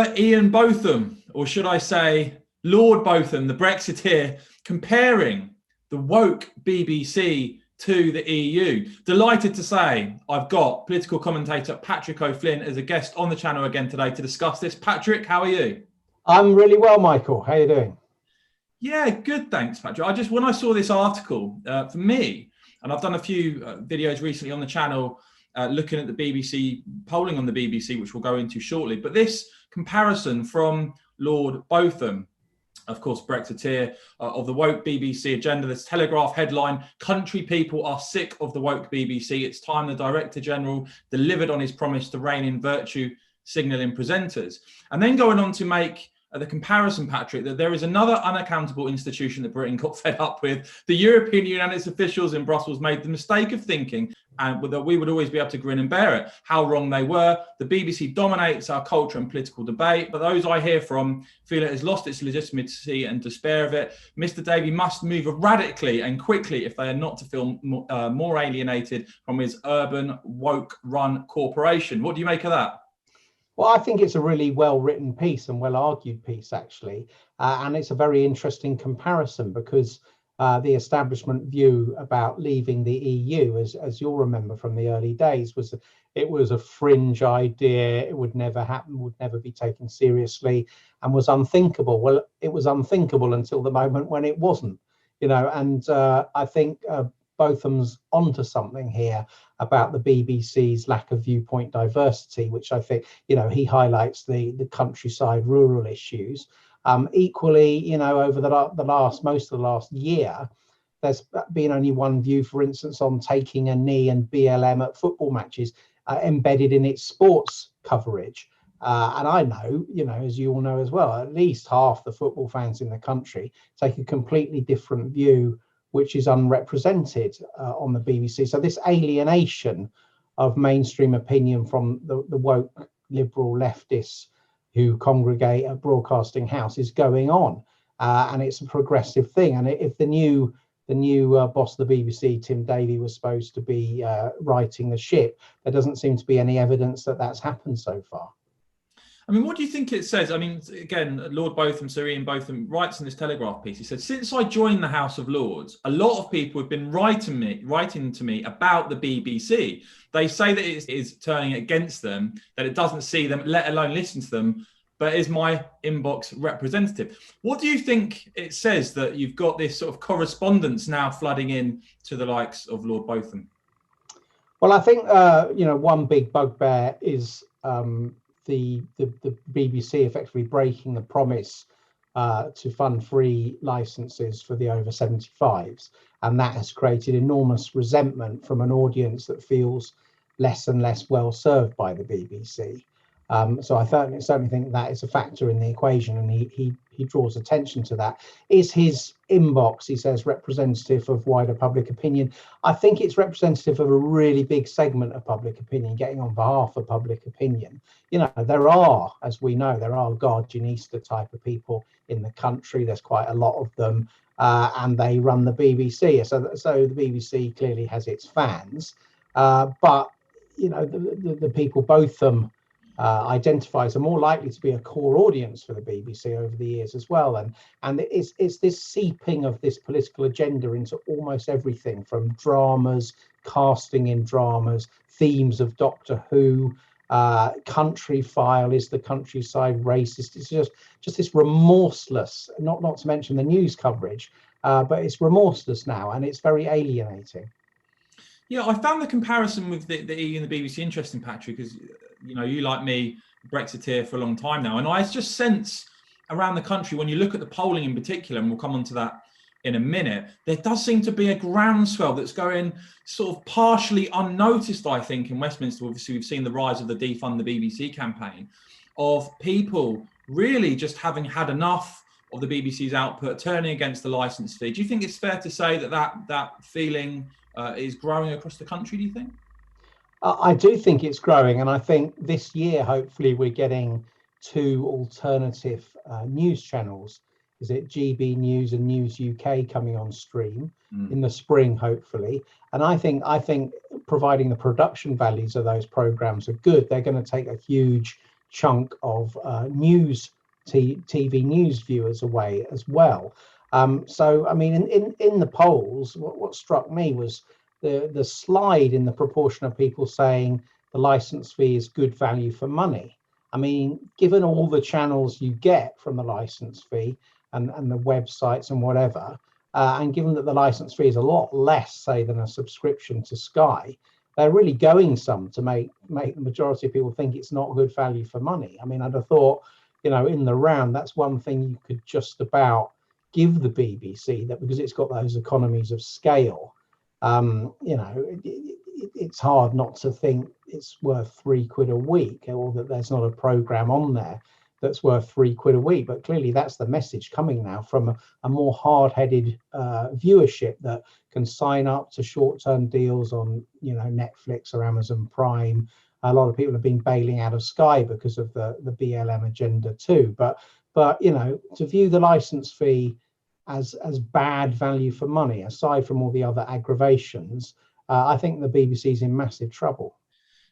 Ian Botham, or should I say Lord Botham, the Brexiteer, comparing the woke BBC to the EU. Delighted to say I've got political commentator Patrick O'Flynn as a guest on the channel again today to discuss this. Patrick, how are you? I'm really well, Michael. How are you doing? Yeah, good, thanks, Patrick. When I saw this article, for me, and I've done a few videos recently on the channel looking at the BBC, polling on the BBC, which we'll go into shortly, but this comparison from Lord Botham, of course, Brexiteer, of the woke BBC agenda, this Telegraph headline, country people are sick of the woke BBC. It's time the Director General delivered on his promise to rein in virtue signalling presenters. And then going on to make the comparison, Patrick, that there is another unaccountable institution that Britain got fed up with. The European Union and its officials in Brussels made the mistake of thinking and that we would always be able to grin and bear it. How wrong they were. The BBC dominates our culture and political debate, but those I hear from feel it has lost its legitimacy and despair of it. Mr. Davey must move radically and quickly if they are not to feel more alienated from his urban woke-run corporation. What do you make of that? Well, I think it's a really well-written piece and well-argued piece, actually. And it's a very interesting comparison because the establishment view about leaving the EU, as you'll remember from the early days, was it was a fringe idea. It would never happen, would never be taken seriously, and was unthinkable. Well, it was unthinkable until the moment when it wasn't, and I think Botham's onto something here about the BBC's lack of viewpoint diversity, which I think, he highlights the countryside rural issues. Equally, over most of the last year, there's been only one view, for instance, on taking a knee and BLM at football matches embedded in its sports coverage. And I know, as you all know as well, at least half the football fans in the country take a completely different view, which is unrepresented on the BBC. So this alienation of mainstream opinion from the woke liberal leftists who congregate at Broadcasting House is going on, and it's a progressive thing. And if the new boss of the BBC, Tim Davie, was supposed to be righting the ship, there doesn't seem to be any evidence that that's happened so far. What do you think it says? Again, Lord Botham, Sir Ian Botham, writes in this Telegraph piece, he said, since I joined the House of Lords, a lot of people have been writing to me about the BBC. They say that it is turning against them, that it doesn't see them, let alone listen to them, but is my inbox representative. What do you think it says that you've got this sort of correspondence now flooding in to the likes of Lord Botham? Well, I think, one big bugbear is the BBC effectively breaking the promise to fund free licenses for the over 75s, and that has created enormous resentment from an audience that feels less and less well served by the BBC. So I certainly think that is a factor in the equation, and he draws attention to that. Is his inbox, he says, representative of wider public opinion? I think it's representative of a really big segment of public opinion, getting on behalf of public opinion. There are, as we know, there are Guardianista type of people in the country. There's quite a lot of them, and they run the BBC. So the BBC clearly has its fans, but the people Botham identifies are more likely to be a core audience for the BBC over the years as well, and it's this seeping of this political agenda into almost everything, from dramas, casting in dramas, themes of Doctor Who, country file, is the countryside racist? It's just this remorseless, not to mention the news coverage, but it's remorseless now, and it's very alienating. Yeah, I found the comparison with the EU and the BBC interesting, Patrick, because you, like me, Brexiteer for a long time now, and I just sense around the country, when you look at the polling in particular, and we'll come on to that in a minute, there does seem to be a groundswell that's going sort of partially unnoticed, I think, in Westminster. Obviously, we've seen the rise of the Defund the BBC campaign, of people really just having had enough of the BBC's output, turning against the licence fee. Do you think it's fair to say that feeling is growing across the country, do you think? I do think it's growing, and I think this year, hopefully, we're getting two alternative news channels. Is it GB News and News UK coming on stream in the spring, hopefully? And I think providing the production values of those programs are good. They're going to take a huge chunk of TV news viewers away as well. So, I mean, in the polls, what struck me was the slide in the proportion of people saying the license fee is good value for money. I mean, given all the channels you get from the license fee and the websites and whatever, and given that the license fee is a lot less, say, than a subscription to Sky, they're really going some to make the majority of people think it's not good value for money. I mean, I'd have thought, you know, in the round, that's one thing you could just about give the BBC, that because it's got those economies of scale. You know, it's hard not to think it's worth £3 a week, or that there's not a programme on there that's worth £3 a week. But clearly that's the message coming now from a more hard-headed viewership that can sign up to short-term deals on, you know, Netflix or Amazon Prime. A lot of people have been bailing out of Sky because of the BLM agenda too. But you know, to view the license fee as bad value for money, aside from all the other aggravations, I think the BBC's in massive trouble.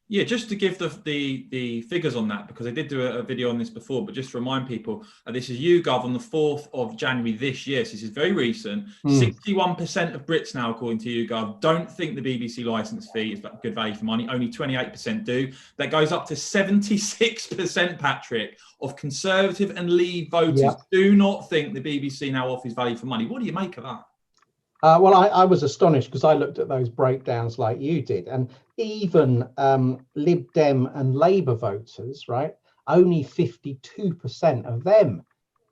Yeah, just to give the figures on that, because I did do a video on this before, but just to remind people, this is YouGov on the 4th of January this year, so this is very recent. 61% of Brits now, according to YouGov, don't think the BBC licence fee is good value for money. Only 28% do. That goes up to 76%, Patrick, of Conservative and Leave voters do not think the BBC now offers value for money. What do you make of that? Well, I was astonished because I looked at those breakdowns like you did, and even Lib Dem and Labour voters, right, only 52% of them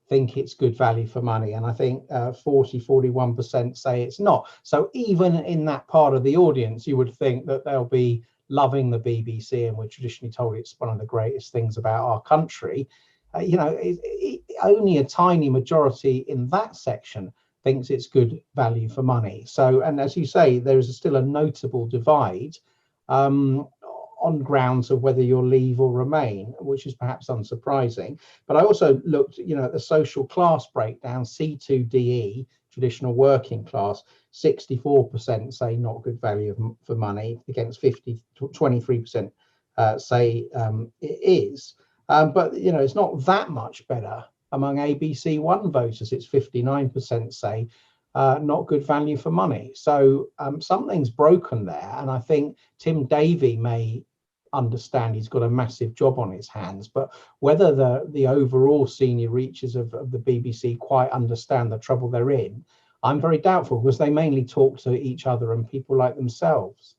think it's good value for money, and I think 41% say it's not. So even in that part of the audience, you would think that they'll be loving the BBC, and we're traditionally told it's one of the greatest things about our country. You know, only a tiny majority in that section thinks it's good value for money. So, and as you say, there is still a notable divide on grounds of whether you'll leave or remain, which is perhaps unsurprising. But I also looked, you know, at the social class breakdown. C2DE, traditional working class, 64% say not good value for money, against 23% say it is. But, you know, it's not that much better among ABC One voters. It's 59% say not good value for money. So something's broken there, and I think Tim Davie may understand he's got a massive job on his hands, but whether the overall senior reaches of the BBC quite understand the trouble they're in, I'm very doubtful, because they mainly talk to each other and people like themselves.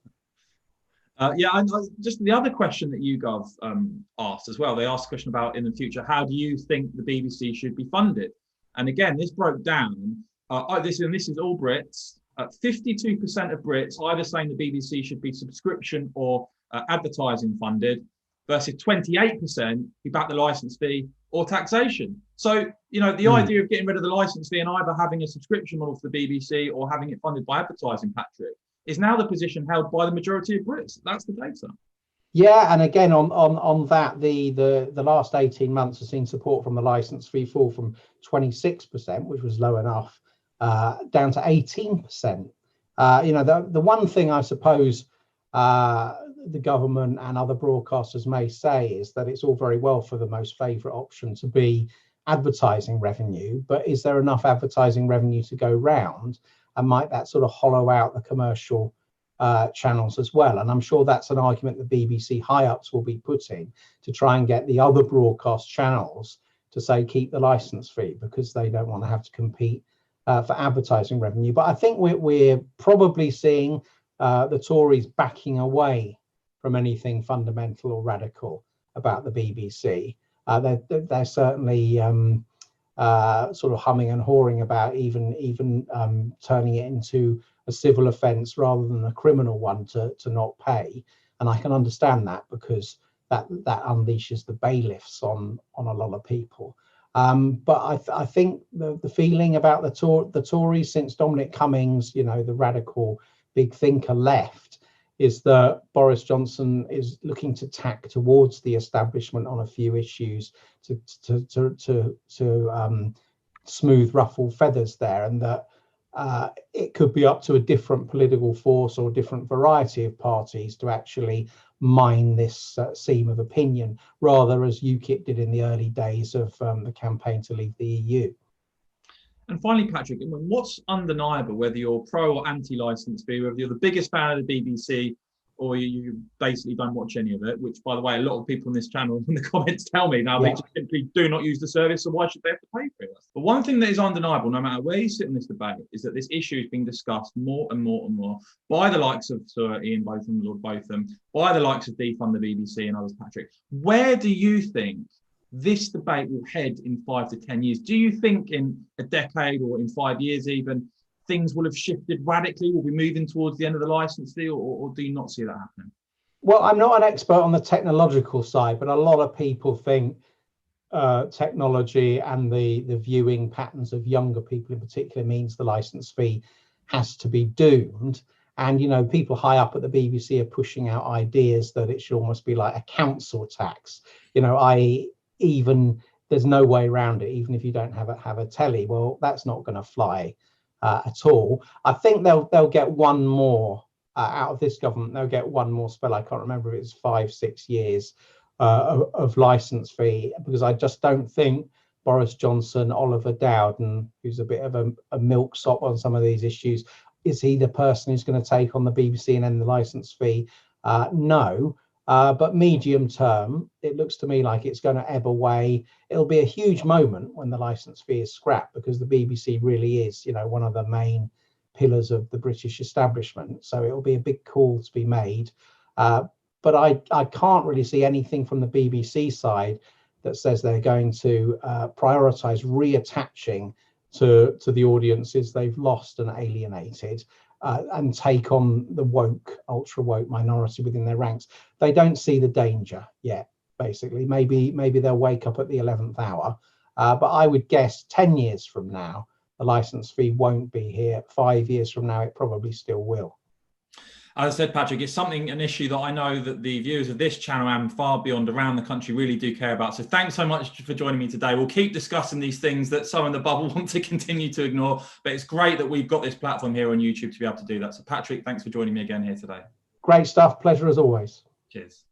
Just the other question that YouGov asked as well, they asked a question about in the future, how do you think the BBC should be funded? And again, this broke down, this is all Brits, 52% of Brits either saying the BBC should be subscription or advertising funded, versus 28% who back the licence fee or taxation. So, you know, the idea of getting rid of the licence fee and either having a subscription model for the BBC or having it funded by advertising, Patrick, is now the position held by the majority of Brits. That's the data. Yeah, and again on that, the last 18 months has seen support from the licence fee fall from 26%, which was low enough, down to 18%. You know, the one thing I suppose the government and other broadcasters may say is that it's all very well for the most favourite option to be advertising revenue, but is there enough advertising revenue to go round? And might that sort of hollow out the commercial channels as well? And I'm sure that's an argument the BBC high-ups will be putting to try and get the other broadcast channels to say keep the licence fee, because they don't want to have to compete for advertising revenue. But I think we're probably seeing the Tories backing away from anything fundamental or radical about the BBC. They're certainly sort of humming and hawing about even turning it into a civil offence rather than a criminal one to not pay. And I can understand that, because that unleashes the bailiffs on a lot of people. But I think the feeling about the Tories since Dominic Cummings, you know, the radical big thinker, left, is that Boris Johnson is looking to tack towards the establishment on a few issues to smooth ruffled feathers there, and that it could be up to a different political force or different variety of parties to actually mine this seam of opinion, rather as UKIP did in the early days of the campaign to leave the EU. And finally, Patrick, what's undeniable, whether you're pro or anti-licence fee, whether you're the biggest fan of the BBC or you basically don't watch any of it, which, by the way, a lot of people on this channel in the comments tell me now, they just simply do not use the service, so why should they have to pay for it? But one thing that is undeniable, no matter where you sit in this debate, is that this issue is being discussed more and more and more by the likes of Sir Ian Botham, Lord Botham, by the likes of Defund the BBC and others, Patrick. Where do you think this debate will head in 5 to 10 years? Do you think in a decade or in 5 years even, things will have shifted radically? Will we be moving towards the end of the licence deal, or do you not see that happening? Well, I'm not an expert on the technological side, but a lot of people think technology and the viewing patterns of younger people in particular means the licence fee has to be doomed. And, you know, people high up at the BBC are pushing out ideas that it should almost be like a council tax, you know, i.e. even there's no way around it, even if you don't have a telly. Well, that's not going to fly at all. I think they'll get one more out of this government. They'll get one more spell. I can't remember if it's 5-6 years of licence fee, because I just don't think Boris Johnson, Oliver Dowden, who's a bit of a milksop on some of these issues, is he the person who's going to take on the BBC and end the licence fee? No. But medium term, it looks to me like it's going to ebb away. It'll be a huge moment when the licence fee is scrapped, because the BBC really is, you know, one of the main pillars of the British establishment. So it'll be a big call to be made. But I can't really see anything from the BBC side that says they're going to prioritise reattaching to the audiences they've lost and alienated. And take on the woke, ultra woke minority within their ranks. They don't see the danger yet, basically. Maybe they'll wake up at the 11th hour. But I would guess 10 years from now, the licence fee won't be here. 5 years from now, it probably still will. As I said, Patrick, it's an issue that I know that the viewers of this channel and far beyond around the country really do care about. So thanks so much for joining me today. We'll keep discussing these things that some in the bubble want to continue to ignore, but it's great that we've got this platform here on YouTube to be able to do that. So Patrick, thanks for joining me again here today. Great stuff. Pleasure as always. Cheers.